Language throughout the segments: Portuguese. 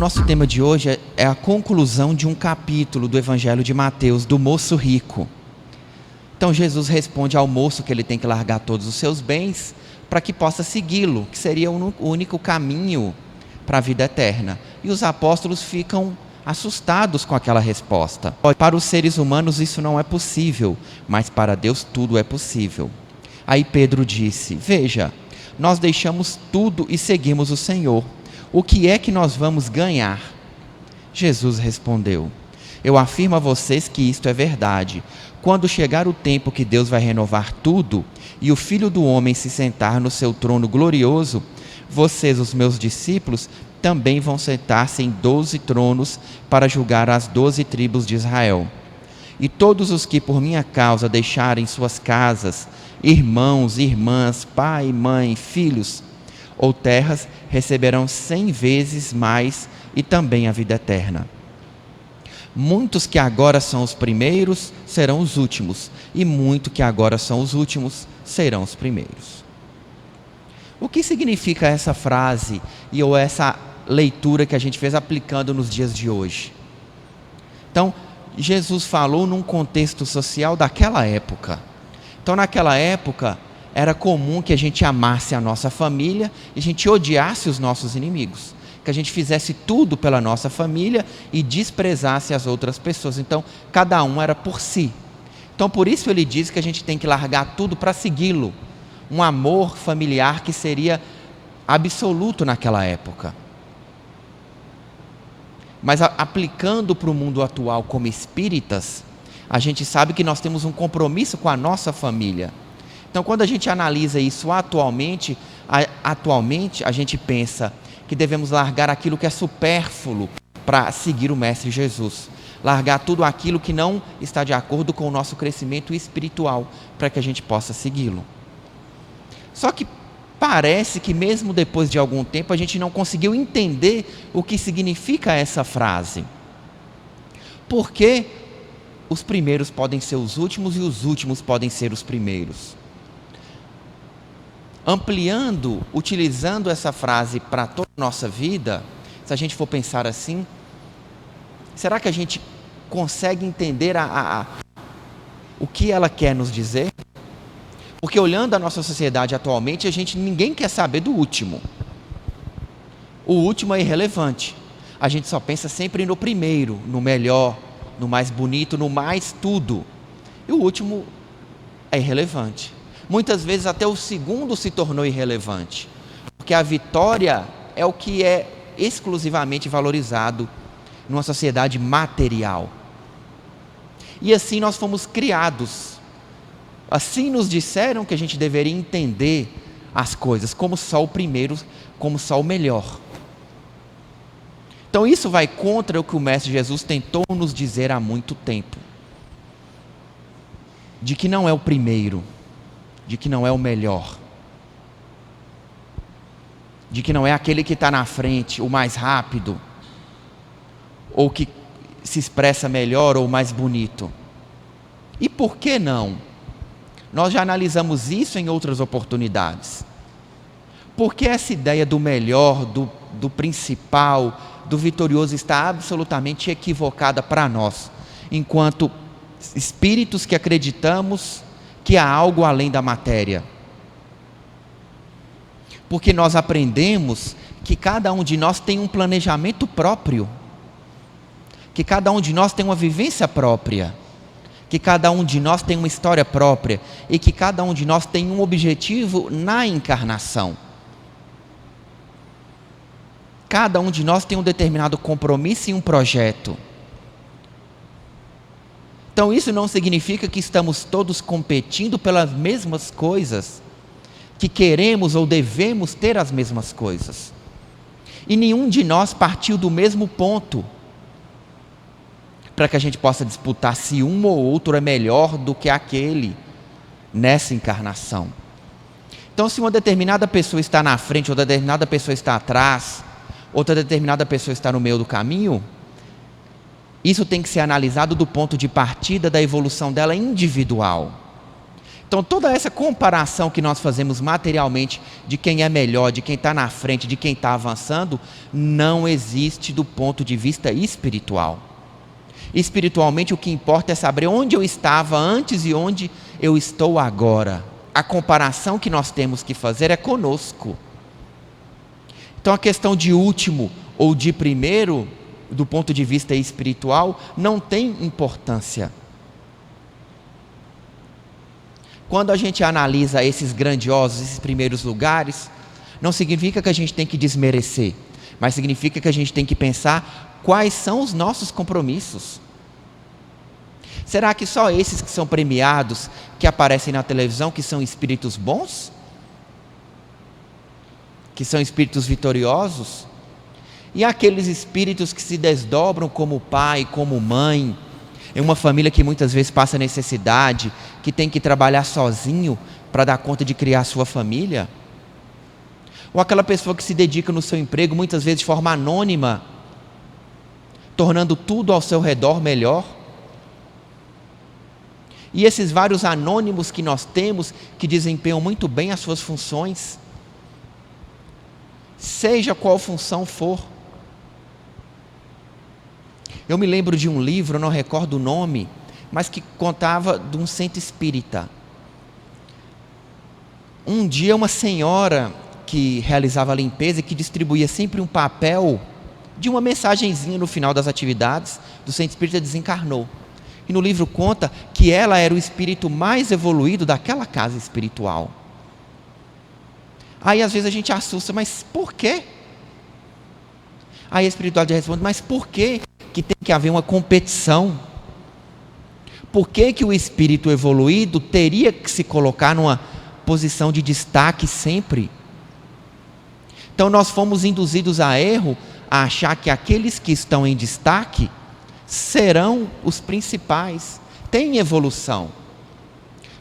nosso tema de hoje é a conclusão de um capítulo do Evangelho de Mateus, do moço rico. Então Jesus responde ao moço que ele tem que largar todos os seus bens para que possa segui-lo, que seria o único caminho para a vida eterna. E os apóstolos ficam assustados com aquela resposta. Para os seres humanos isso não é possível, mas para Deus tudo é possível. Aí Pedro disse: veja, nós deixamos tudo e seguimos o Senhor. O que é que nós vamos ganhar? Jesus respondeu: eu afirmo a vocês que isto é verdade. Quando chegar o tempo que Deus vai renovar tudo e o Filho do Homem se sentar no seu trono glorioso, vocês, os meus discípulos, também vão sentar-se em 12 tronos para julgar as 12 tribos de Israel. E todos os que por minha causa deixarem suas casas, irmãos, irmãs, pai, mãe, filhos ou terras, receberão 100 vezes mais e também a vida eterna. Muitos que agora são os primeiros serão os últimos, e muitos que agora são os últimos serão os primeiros. O que significa essa frase ou essa leitura que a gente fez aplicando nos dias de hoje? Então, Jesus falou num contexto social daquela época. Então, naquela época, era comum que a gente amasse a nossa família e a gente odiasse os nossos inimigos. Que a gente fizesse tudo pela nossa família e desprezasse as outras pessoas. Então, cada um era por si. Então, por isso ele diz que a gente tem que largar tudo para segui-lo. Um amor familiar que seria absoluto naquela época. Mas aplicando para o mundo atual como espíritas, a gente sabe que nós temos um compromisso com a nossa família. Então, quando a gente analisa isso atualmente a gente pensa que devemos largar aquilo que é supérfluo para seguir o Mestre Jesus. Largar tudo aquilo que não está de acordo com o nosso crescimento espiritual, para que a gente possa segui-lo. Só que parece que mesmo depois de algum tempo a gente não conseguiu entender o que significa essa frase. Por que os primeiros podem ser os últimos e os últimos podem ser os primeiros? Ampliando, utilizando essa frase para toda a nossa vida, se a gente for pensar assim, será que a gente consegue entender o que ela quer nos dizer? Porque olhando a nossa sociedade atualmente, ninguém quer saber do último. O último é irrelevante. A gente só pensa sempre no primeiro, no melhor, no mais bonito, no mais tudo. E o último é irrelevante. Muitas vezes até o segundo se tornou irrelevante, porque a vitória é o que é exclusivamente valorizado numa sociedade material. E assim nós fomos criados. Assim nos disseram que a gente deveria entender as coisas como só o primeiro, como só o melhor. Então isso vai contra o que o Mestre Jesus tentou nos dizer há muito tempo. De que não é o primeiro, de que não é o melhor, de que não é aquele que está na frente, o mais rápido, ou que se expressa melhor ou mais bonito. E por que não? Nós já analisamos isso em outras oportunidades. Por que essa ideia do melhor, do principal, do vitorioso está absolutamente equivocada para nós, enquanto espíritos que acreditamos que há algo além da matéria? Porque nós aprendemos que cada um de nós tem um planejamento próprio, que cada um de nós tem uma vivência própria, que cada um de nós tem uma história própria e que cada um de nós tem um objetivo na encarnação. Cada um de nós tem um determinado compromisso e um projeto. Então isso não significa que estamos todos competindo pelas mesmas coisas, que queremos ou devemos ter as mesmas coisas. E nenhum de nós partiu do mesmo ponto, para que a gente possa disputar se um ou outro é melhor do que aquele nessa encarnação. Então se uma determinada pessoa está na frente, outra determinada pessoa está atrás, outra determinada pessoa está no meio do caminho, isso tem que ser analisado do ponto de partida da evolução dela individual. Então, toda essa comparação que nós fazemos materialmente de quem é melhor, de quem está na frente, de quem está avançando, não existe do ponto de vista espiritual. Espiritualmente, o que importa é saber onde eu estava antes e onde eu estou agora. A comparação que nós temos que fazer é conosco. Então, a questão de último ou de primeiro, do ponto de vista espiritual, não tem importância. Quando a gente analisa esses grandiosos, esses primeiros lugares, não significa que a gente tem que desmerecer, mas significa que a gente tem que pensar quais são os nossos compromissos. Será que só esses que são premiados, que aparecem na televisão, que são espíritos bons? Que são espíritos vitoriosos? E aqueles espíritos que se desdobram como pai, como mãe, em uma família que muitas vezes passa necessidade, que tem que trabalhar sozinho para dar conta de criar a sua família? Ou aquela pessoa que se dedica no seu emprego, muitas vezes de forma anônima, tornando tudo ao seu redor melhor? E esses vários anônimos que nós temos, que desempenham muito bem as suas funções, seja qual função for. Eu me lembro de um livro, não recordo o nome, mas que contava de um centro espírita. Um dia uma senhora que realizava a limpeza e que distribuía sempre um papel de uma mensagenzinha no final das atividades do centro espírita desencarnou. E no livro conta que ela era o espírito mais evoluído daquela casa espiritual. Aí às vezes a gente assusta, mas por quê? Aí a espiritualidade responde, mas por quê que tem que haver uma competição? Por que que o espírito evoluído teria que se colocar numa posição de destaque sempre? Então nós fomos induzidos a erro, a achar que aqueles que estão em destaque serão os principais. Tem evolução.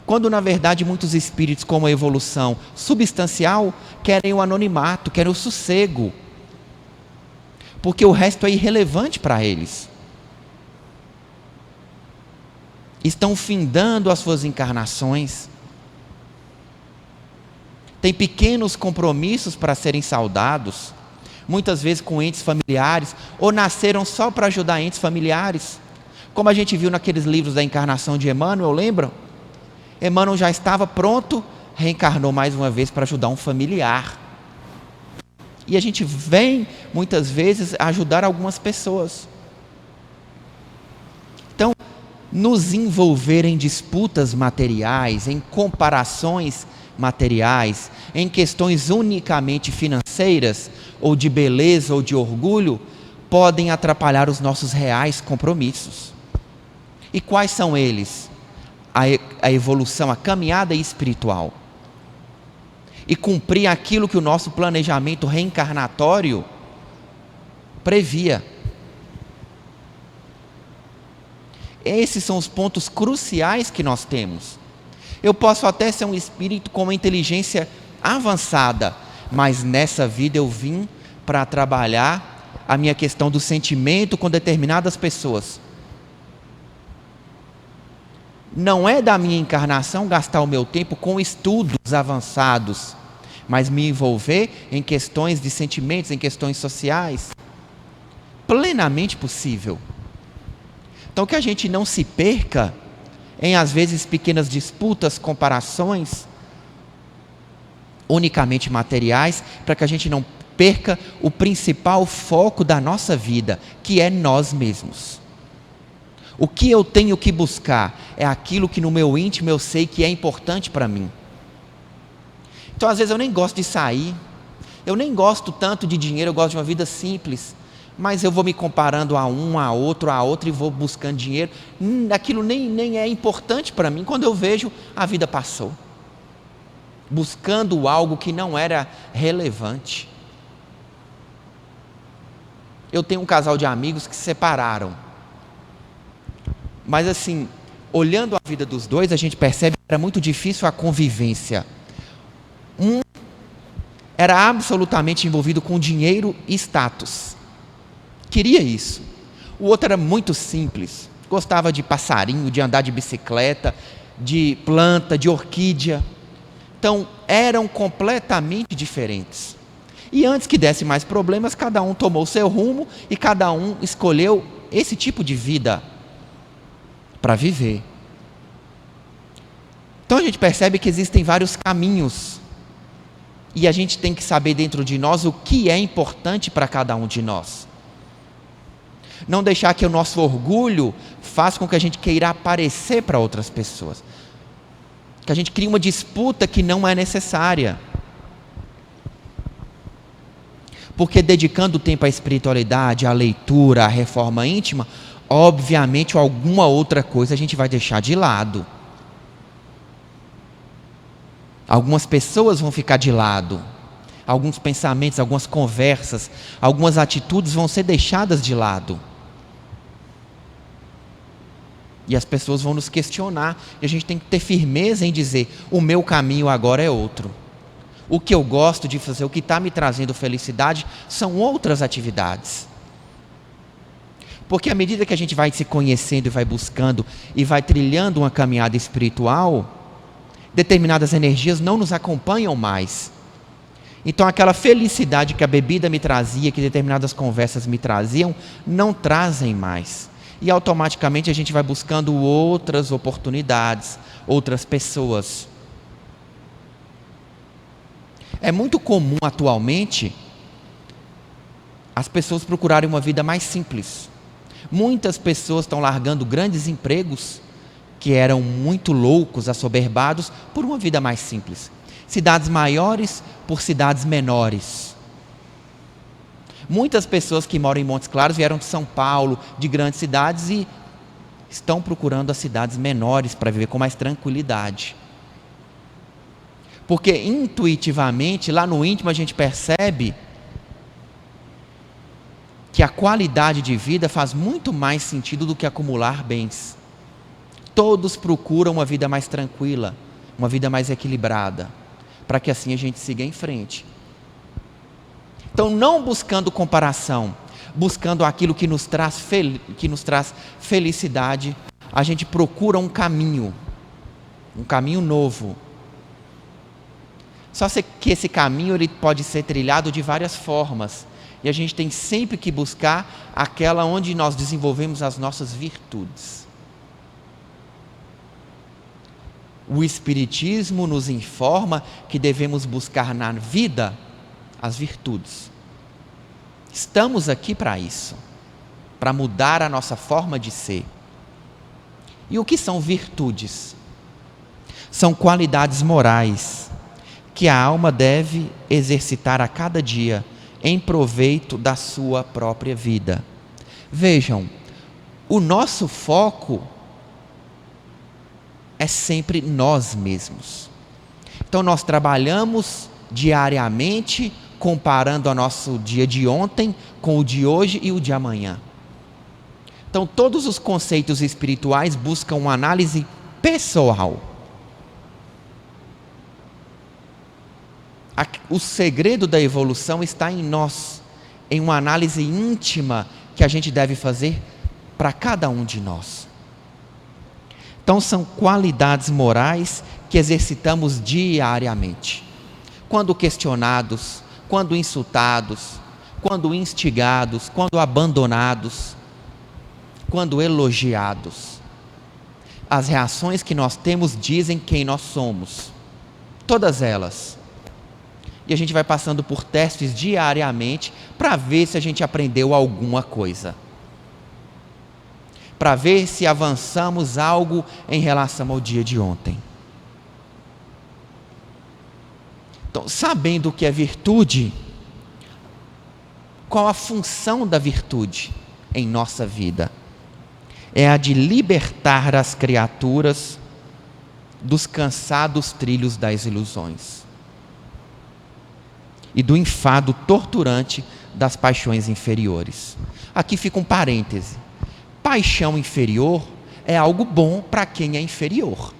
Quando na verdade muitos espíritos, como a evolução substancial, querem o anonimato, querem o sossego, porque o resto é irrelevante para eles. Estão findando as suas encarnações, têm pequenos compromissos para serem saudados, muitas vezes com entes familiares, ou nasceram só para ajudar entes familiares, como a gente viu naqueles livros da encarnação de Emmanuel, lembram? Emmanuel já estava pronto, reencarnou mais uma vez para ajudar um familiar. E a gente vem, muitas vezes, ajudar algumas pessoas. Então, nos envolver em disputas materiais, em comparações materiais, em questões unicamente financeiras, ou de beleza, ou de orgulho, podem atrapalhar os nossos reais compromissos. E quais são eles? A evolução, a caminhada espiritual. E cumprir aquilo que o nosso planejamento reencarnatório previa. Esses são os pontos cruciais que nós temos. Eu posso até ser um espírito com uma inteligência avançada, mas nessa vida eu vim para trabalhar a minha questão do sentimento com determinadas pessoas. Não é da minha encarnação gastar o meu tempo com estudos avançados, mas me envolver em questões de sentimentos, em questões sociais. Plenamente possível. Então que a gente não se perca em às vezes pequenas disputas, comparações, unicamente materiais, para que a gente não perca o principal foco da nossa vida, que é nós mesmos. O que eu tenho que buscar é aquilo que no meu íntimo eu sei que é importante para mim. Então às vezes eu nem gosto de sair, eu nem gosto tanto de dinheiro, eu gosto de uma vida simples, mas eu vou me comparando a um, a outro e vou buscando dinheiro, aquilo nem é importante para mim. Quando eu vejo, a vida passou, buscando algo que não era relevante. Eu tenho um casal de amigos que se separaram, mas assim, olhando a vida dos dois, a gente percebe que era muito difícil a convivência. Um era absolutamente envolvido com dinheiro e status, queria isso. O outro era muito simples, gostava de passarinho, de andar de bicicleta, de planta, de orquídea. Então, eram completamente diferentes. E antes que desse mais problemas, cada um tomou o seu rumo e cada um escolheu esse tipo de vida para viver. Então a gente percebe que existem vários caminhos e a gente tem que saber dentro de nós o que é importante para cada um de nós. Não deixar que o nosso orgulho faça com que a gente queira aparecer para outras pessoas. Que a gente crie uma disputa que não é necessária. Porque dedicando tempo à espiritualidade, à leitura, à reforma íntima, obviamente alguma outra coisa a gente vai deixar de lado. Algumas pessoas vão ficar de lado. Alguns pensamentos, algumas conversas, algumas atitudes vão ser deixadas de lado. E as pessoas vão nos questionar. E a gente tem que ter firmeza em dizer: o meu caminho agora é outro. O que eu gosto de fazer, o que está me trazendo felicidade, são outras atividades. Porque à medida que a gente vai se conhecendo e vai buscando e vai trilhando uma caminhada espiritual, determinadas energias não nos acompanham mais. Então aquela felicidade que a bebida me trazia, que determinadas conversas me traziam, não trazem mais. E automaticamente a gente vai buscando outras oportunidades, outras pessoas. É muito comum atualmente as pessoas procurarem uma vida mais simples. Muitas pessoas estão largando grandes empregos que eram muito loucos, assoberbados, por uma vida mais simples. Cidades maiores por cidades menores. Muitas pessoas que moram em Montes Claros vieram de São Paulo, de grandes cidades, e estão procurando as cidades menores para viver com mais tranquilidade. Porque intuitivamente, lá no íntimo, a gente percebe que a qualidade de vida faz muito mais sentido do que acumular bens. Todos procuram uma vida mais tranquila, uma vida mais equilibrada, para que assim a gente siga em frente. Então, não buscando comparação, buscando aquilo que nos traz felicidade, a gente procura um caminho novo. Só que esse caminho ele pode ser trilhado de várias formas, e a gente tem sempre que buscar aquela onde nós desenvolvemos as nossas virtudes. O Espiritismo nos informa que devemos buscar na vida as virtudes. Estamos aqui para isso, para mudar a nossa forma de ser. E o que são virtudes? São qualidades morais que a alma deve exercitar a cada dia em proveito da sua própria vida. Vejam, o nosso foco é sempre nós mesmos. Então nós trabalhamos diariamente comparando o nosso dia de ontem com o de hoje e o de amanhã. Então todos os conceitos espirituais buscam uma análise pessoal. O segredo da evolução está em nós, em uma análise íntima que a gente deve fazer para cada um de nós. Então são qualidades morais que exercitamos diariamente. Quando questionados, quando insultados, quando instigados, quando abandonados, quando elogiados. As reações que nós temos dizem quem nós somos. Todas elas. E a gente vai passando por testes diariamente para ver se a gente aprendeu alguma coisa. Para ver se avançamos algo em relação ao dia de ontem. Então, sabendo o que é virtude, qual a função da virtude em nossa vida? É a de libertar as criaturas dos cansados trilhos das ilusões e do enfado torturante das paixões inferiores. Aqui fica um parêntese. Paixão inferior é algo bom para quem é inferior.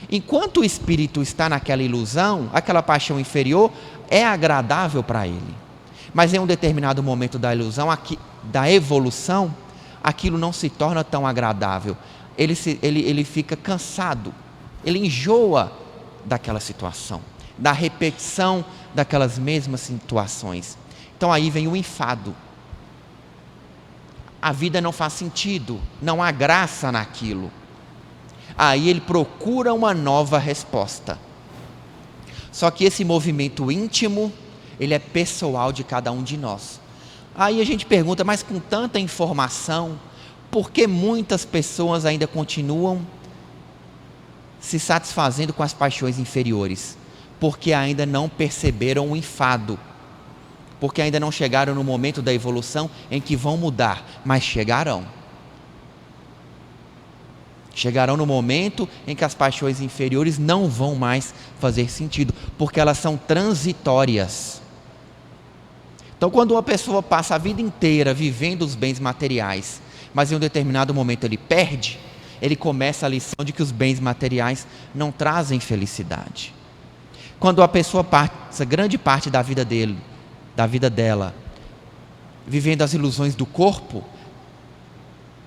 Enquanto o espírito está naquela ilusão, aquela paixão inferior é agradável para ele. Mas em um determinado momento da ilusão, da evolução, aquilo não se torna tão agradável. ele fica cansado, ele enjoa daquela situação, da repetição daquelas mesmas situações. Então aí vem o enfado. A vida não faz sentido, não há graça naquilo. Aí ele procura uma nova resposta. Só que esse movimento íntimo, ele é pessoal de cada um de nós. Aí a gente pergunta, mas com tanta informação, por que muitas pessoas ainda continuam se satisfazendo com as paixões inferiores? Porque ainda não perceberam o enfado. Porque ainda não chegaram no momento da evolução em que vão mudar, mas chegarão. Chegarão no momento em que as paixões inferiores não vão mais fazer sentido, porque elas são transitórias. Então, quando uma pessoa passa a vida inteira vivendo os bens materiais, mas em um determinado momento ele perde, ele começa a lição de que os bens materiais não trazem felicidade. Quando a pessoa passa grande parte da vida dele, da vida dela, vivendo as ilusões do corpo,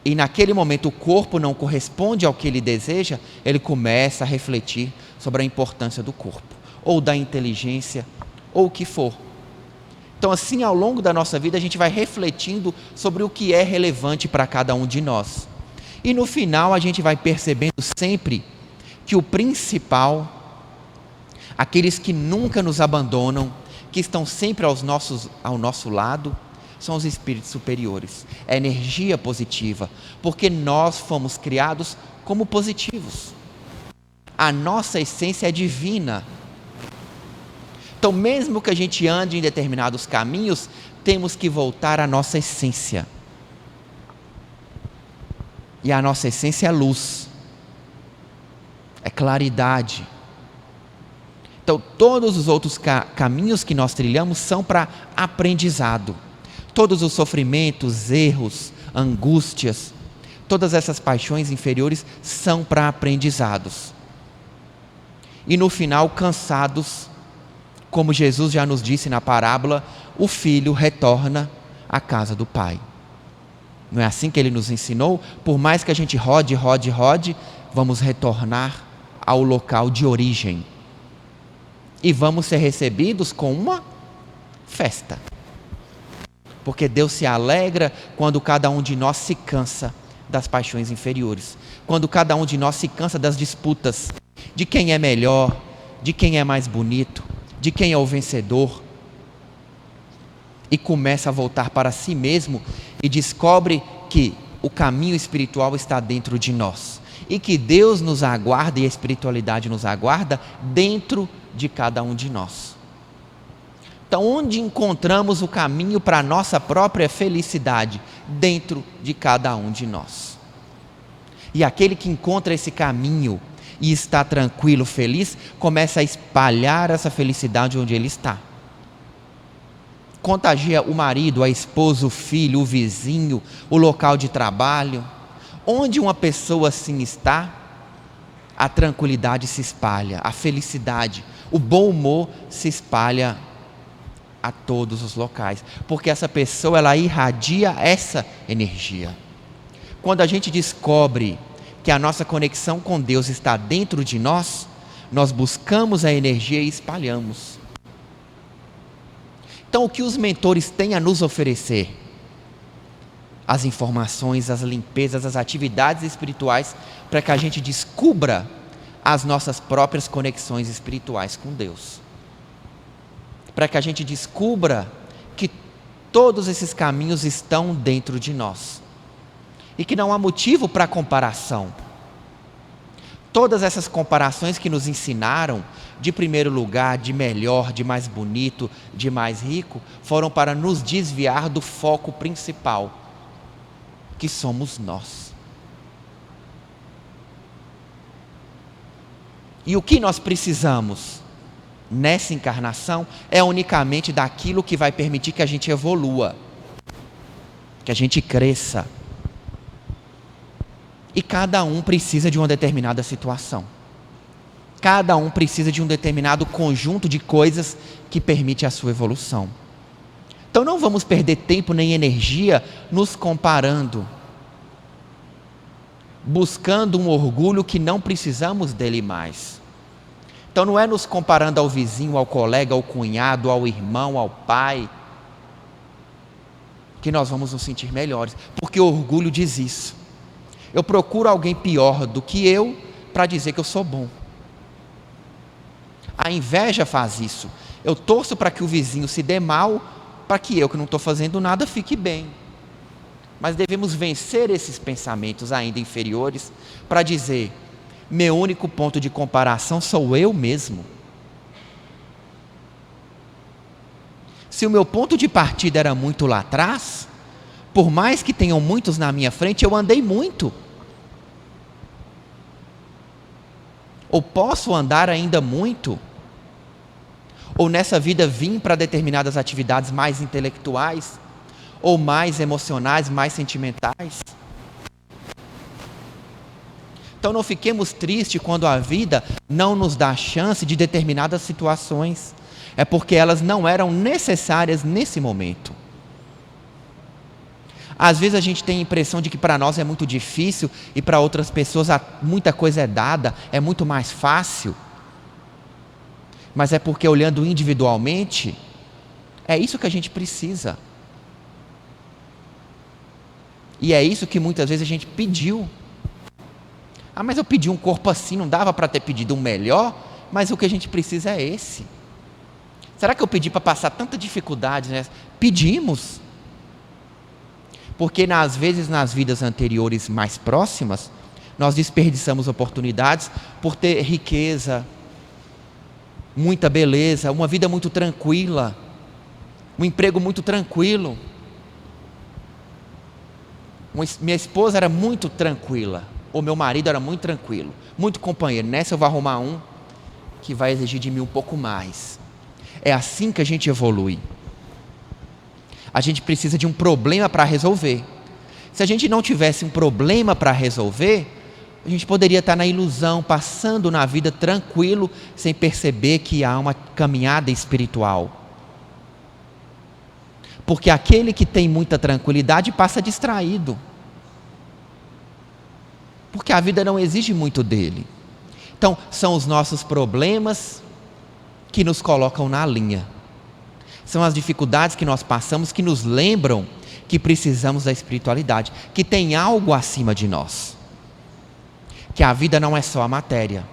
e naquele momento o corpo não corresponde ao que ele deseja, ele começa a refletir sobre a importância do corpo, ou da inteligência, ou o que for. Então assim, ao longo da nossa vida, a gente vai refletindo sobre o que é relevante para cada um de nós. E no final a gente vai percebendo sempre que o principal, aqueles que nunca nos abandonam, que estão sempre ao nosso lado, são os espíritos superiores, é a energia positiva, porque nós fomos criados como positivos. A nossa essência é divina. Então, mesmo que a gente ande em determinados caminhos, temos que voltar à nossa essência. E a nossa essência é luz, é claridade. Então, todos os outros caminhos que nós trilhamos são para aprendizado. Todos os sofrimentos, erros, angústias, todas essas paixões inferiores são para aprendizados. E no final, cansados, como Jesus já nos disse na parábola, o filho retorna à casa do pai. Não é assim que ele nos ensinou? Por mais que a gente rode, vamos retornar ao local de origem. E vamos ser recebidos com uma festa. Porque Deus se alegra quando cada um de nós se cansa das paixões inferiores. Quando cada um de nós se cansa das disputas, de quem é melhor, de quem é mais bonito, de quem é o vencedor. E começa a voltar para si mesmo e descobre que o caminho espiritual está dentro de nós. E que Deus nos aguarda e a espiritualidade nos aguarda dentro de cada um de nós. Então, onde encontramos o caminho para a nossa própria felicidade? Dentro de cada um de nós. E aquele que encontra esse caminho e está tranquilo, feliz, começa a espalhar essa felicidade onde ele está. Contagia o marido, a esposa, o filho, o vizinho, o local de trabalho. Onde uma pessoa assim está, a tranquilidade se espalha, a felicidade, o bom humor se espalha a todos os locais, porque essa pessoa, ela irradia essa energia. Quando a gente descobre que a nossa conexão com Deus está dentro de nós, nós buscamos a energia e espalhamos. Então, o que os mentores têm a nos oferecer? As informações, as limpezas, as atividades espirituais, para que a gente descubra as nossas próprias conexões espirituais com Deus. Para que a gente descubra que todos esses caminhos estão dentro de nós. E que não há motivo para comparação. Todas essas comparações que nos ensinaram, de primeiro lugar, de melhor, de mais bonito, de mais rico, foram para nos desviar do foco principal, que somos nós. E o que nós precisamos nessa encarnação é unicamente daquilo que vai permitir que a gente evolua, que a gente cresça. E cada um precisa de uma determinada situação. Cada um precisa de um determinado conjunto de coisas que permite a sua evolução. Então não vamos perder tempo nem energia nos comparando. buscando um orgulho que não precisamos dele mais. Então não é nos comparando ao vizinho, ao colega, ao cunhado, ao irmão, ao pai, que nós vamos nos sentir melhores, porque o orgulho diz isso. Eu procuro alguém pior do que eu para dizer que eu sou bom. A inveja faz isso. Eu torço para que o vizinho se dê mal, para que eu, que não estou fazendo nada, fique bem. Mas devemos vencer esses pensamentos ainda inferiores para dizer: meu único ponto de comparação sou eu mesmo. Se o meu ponto de partida era muito lá atrás, por mais que tenham muitos na minha frente, eu andei muito. Ou posso andar ainda muito. Ou nessa vida vim para determinadas atividades mais intelectuais, ou mais emocionais, mais sentimentais. Então não fiquemos tristes quando a vida não nos dá chance de determinadas situações. É porque elas não eram necessárias nesse momento. Às vezes a gente tem a impressão de que para nós é muito difícil e para outras pessoas muita coisa é dada, é muito mais fácil. Mas é porque olhando individualmente, é isso que a gente precisa. E é isso que muitas vezes a gente pediu. Ah, mas eu pedi um corpo assim, não dava para ter pedido um melhor, mas o que a gente precisa é esse. Será que eu pedi para passar tanta dificuldade, né? Pedimos. Porque às vezes nas vidas anteriores mais próximas, nós desperdiçamos oportunidades por ter riqueza, muita beleza, uma vida muito tranquila, um emprego muito tranquilo. Minha esposa era muito tranquila, ou meu marido era muito tranquilo, muito companheiro. Nessa eu vou arrumar um que vai exigir de mim um pouco mais. É assim que a gente evolui. A gente precisa de um problema para resolver. Se a gente não tivesse um problema para resolver, a gente poderia estar na ilusão, passando na vida tranquilo, sem perceber que há uma caminhada espiritual. Porque aquele que tem muita tranquilidade passa distraído. Porque a vida não exige muito dele. Então, são os nossos problemas que nos colocam na linha. São as dificuldades que nós passamos que nos lembram que precisamos da espiritualidade, que tem algo acima de nós. Que a vida não é só a matéria.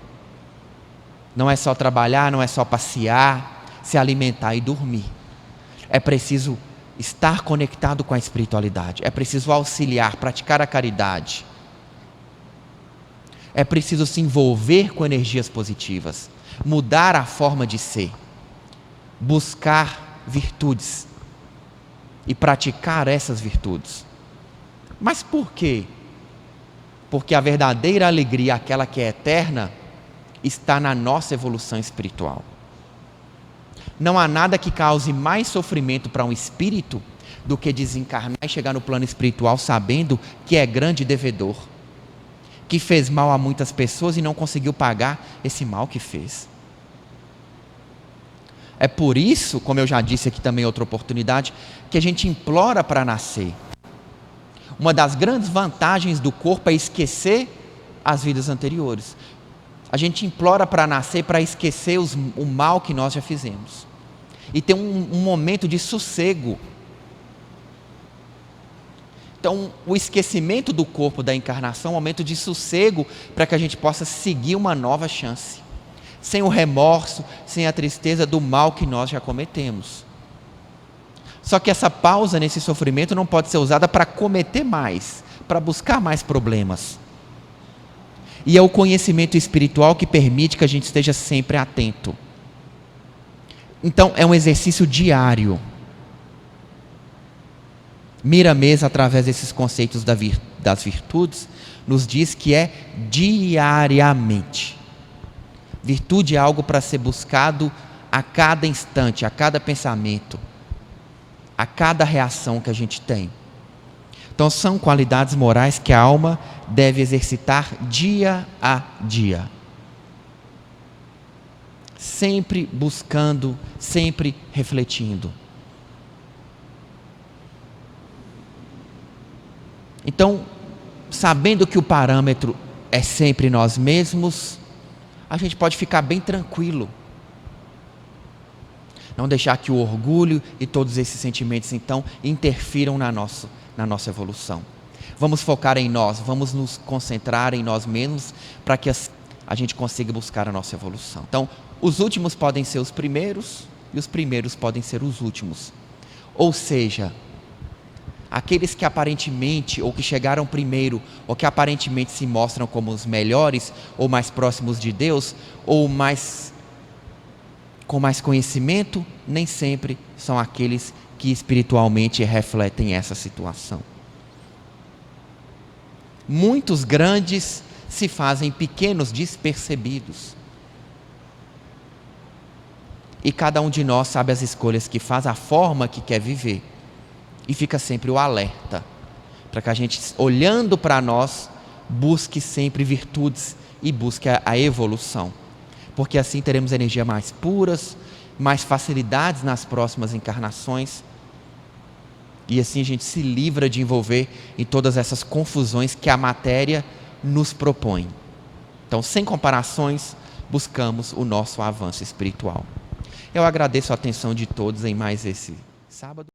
Não é só trabalhar, não é só passear, se alimentar e dormir. É preciso estar conectado com a espiritualidade. É preciso auxiliar, praticar a caridade. É preciso se envolver com energias positivas. Mudar a forma de ser. Buscar virtudes e praticar essas virtudes. Mas por quê? Porque a verdadeira alegria, aquela que é eterna, está na nossa evolução espiritual. Não há nada que cause mais sofrimento para um espírito do que desencarnar e chegar no plano espiritual sabendo que é grande devedor, que fez mal a muitas pessoas e não conseguiu pagar esse mal que fez. É por isso, como eu já disse aqui também em outra oportunidade, que a gente implora para nascer. Uma das grandes vantagens do corpo é esquecer as vidas anteriores. A gente implora para nascer, para esquecer o mal que nós já fizemos. E ter um momento de sossego. Então, o esquecimento do corpo da encarnação é um momento de sossego para que a gente possa seguir uma nova chance. Sem o remorso, sem a tristeza do mal que nós já cometemos. Só que essa pausa nesse sofrimento não pode ser usada para cometer mais, para buscar mais problemas. E é o conhecimento espiritual que permite que a gente esteja sempre atento. Então, é um exercício diário. Miramês, através desses conceitos das virtudes, nos diz que é diariamente. Virtude é algo para ser buscado a cada instante, a cada pensamento, a cada reação que a gente tem. Então são qualidades morais que a alma deve exercitar dia a dia. Sempre buscando, sempre refletindo. Então, sabendo que o parâmetro é sempre nós mesmos, a gente pode ficar bem tranquilo. Não deixar que o orgulho e todos esses sentimentos, então, interfiram na nossa evolução. Vamos focar em nós, vamos nos concentrar em nós mesmos para que a gente consiga buscar a nossa evolução. Então, os últimos podem ser os primeiros e os primeiros podem ser os últimos. Ou seja, aqueles que aparentemente, ou que chegaram primeiro, ou que aparentemente se mostram como os melhores, ou mais próximos de Deus, ou com mais conhecimento, nem sempre são aqueles que espiritualmente refletem essa situação. Muitos grandes se fazem pequenos despercebidos. E cada um de nós sabe as escolhas que faz, a forma que quer viver. E fica sempre o alerta, para que a gente, olhando para nós, busque sempre virtudes e busque a evolução. Porque assim teremos energias mais puras, mais facilidades nas próximas encarnações. E assim a gente se livra de envolver em todas essas confusões que a matéria nos propõe. Então, sem comparações, buscamos o nosso avanço espiritual. Eu agradeço a atenção de todos em mais esse sábado.